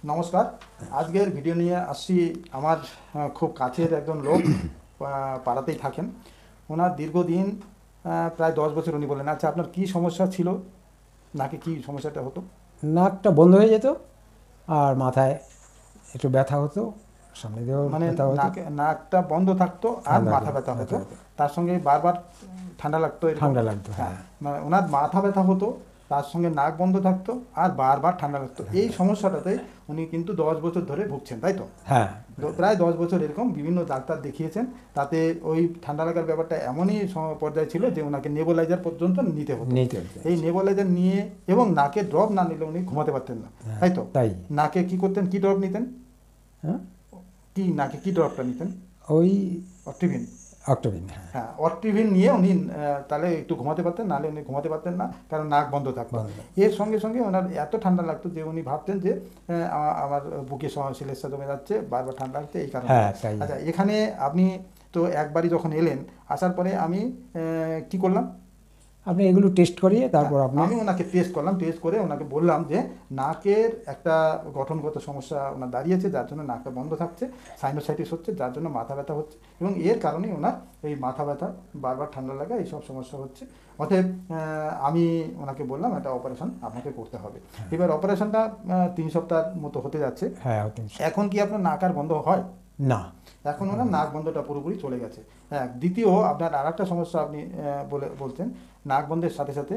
নমস্কার। আজকের ভিডিও নিয়ে আসছি আমার খুব কাছের একজন লোক, পাড়াতেই থাকেন। ওনার দীর্ঘদিন প্রায় 10 বছর উনি বলেন। আচ্ছা, আপনার কি সমস্যা ছিল? নাকি কি সমস্যাটা হতো? নাকটা বন্ধ হয়ে যেত আর মাথায় একটু ব্যথা হতো, সামনে দিয়েও মানে ব্যথা হতো। নাকটা বন্ধ থাকতো আর ঠান্ডা মাথা ব্যথা হতো, তার সঙ্গে বারবার ঠান্ডা লাগতো, এরকম? ঠান্ডা লাগতো, হ্যাঁ, হ্যাঁ। মানে ওনার মাথা ব্যথা হতো, তার সঙ্গে নাক বন্ধ থাকতো আর বারবার ঠান্ডা লাগতো। এই সমস্যাটাতে উনি কিন্তু 10 বছর ধরে ভুগছেন, তাই তো? হ্যাঁ, প্রায় 10 বছর এরকম বিভিন্ন ডাক্তার দেখিয়েছেন। তাতে ওই ঠান্ডা লাগার ব্যাপারটা এমনই পর্যায়ে ছিল যে ওনাকে নেবুলাইজার পর্যন্ত নিতে হতো। নিতে এই নেবুলাইজার নিয়ে এবং নাকে ড্রপ না নিলে উনি ঘুমাতে পারতেন না, তাই তো? তাই। নাকে কি করতেন, কি ড্রপ নিতেন? হ্যাঁ, কি নাকে কি ড্রপটা নিতেন? ওই অক্টিভিন। অক্টোবিন, হ্যাঁ। হ্যাঁ, অক্টিভিন নিয়ে উনি তাহলে একটু ঘুমাতে পারতেন, নাহলে উনি ঘুমাতে পারতেন না, কারণ নাক বন্ধ থাকতো। বন্ধ। এর সঙ্গে সঙ্গে ওনার এত ঠান্ডা লাগতো যে উনি ভাবতেন যে আমার বুকে শিলের জমে যাচ্ছে, বারবার ঠান্ডা লাগছে, এই কারণে। হ্যাঁ, তাই। আচ্ছা, এখানে আপনি তো একবারই যখন এলেন, আসার পরে আমি কি করলাম, আপনি এগুলো টেস্ট করিয়ে তারপর আপনি আমি ওনাকে টেস্ট করলাম। টেস্ট করে ওনাকে বললাম যে নাকের একটা গঠনগত সমস্যা ওনার দাঁড়িয়েছে, যার জন্য নাকটা বন্ধ থাকছে, সাইনোসাইটিস হচ্ছে, যার জন্য মাথা ব্যথা হচ্ছে, এবং এর কারণে ওনার এই মাথা ব্যথা, বারবার ঠান্ডা লাগা, এইসব সমস্যা হচ্ছে। অতএব আমি ওনাকে বললাম একটা অপারেশন আপনাকে করতে হবে। এবার অপারেশনটা 3 সপ্তাহ মতো হতে যাচ্ছে। হ্যাঁ, এখন কি আপনার নাক আর বন্ধ হয়? না। এখন ওনার নাক বন্ধটা পুরোপুরি চলে গেছে। হ্যাঁ, দ্বিতীয় আপনার আর একটা সমস্যা আপনি বলছেন, নাক বন্ধের সাথে সাথে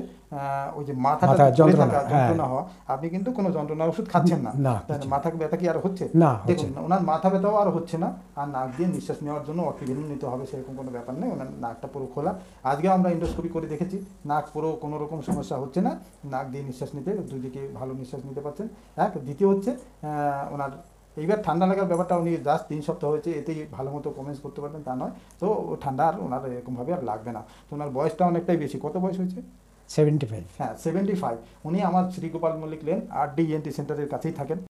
ওই যে মাথাটা মাথায় চলে যন্ত্রণা, থাকা, হ্যাঁ। যন্ত্রণা হওয়া। আপনি কিন্তু কোনো যন্ত্রণার ওষুধ খাচ্ছেন না। না, মাথা ব্যথা কি আর হচ্ছে? না, হচ্ছে দেখুন, না। ওনার মাথা ব্যথাও আর হচ্ছে না, আর নাক দিয়ে নিঃশ্বাস নেওয়ার জন্য অক্সিজেন নিতে হবে সেরকম কোনো ব্যাপার নেই। ওনার নাকটা পুরো খোলা। আজকে আমরা ইন্ডোস্কোপি করে দেখেছি, নাক পুরো কোনো রকম সমস্যা হচ্ছে না। নাক দিয়ে নিঃশ্বাস নিতে, দুই দিকে ভালো নিঃশ্বাস নিতে পারছেন। এক, দ্বিতীয় হচ্ছে ওনার এইবার ঠান্ডা লাগার ব্যাপারটা উনি জাস্ট 3 সপ্তাহ হয়েছে, এতেই ভালো মতো কমেন্স করতে পারবেন তা নয়। তো ঠান্ডা আর ওনার এরকমভাবে আর লাগবে না। তো ওনার বয়সটা অনেকটাই বেশি। কত বয়স হয়েছে? 75। হ্যাঁ, 75। উনি আমার Shrigopal Mallick lane RD ENT সেন্টারের কাছেই থাকেন।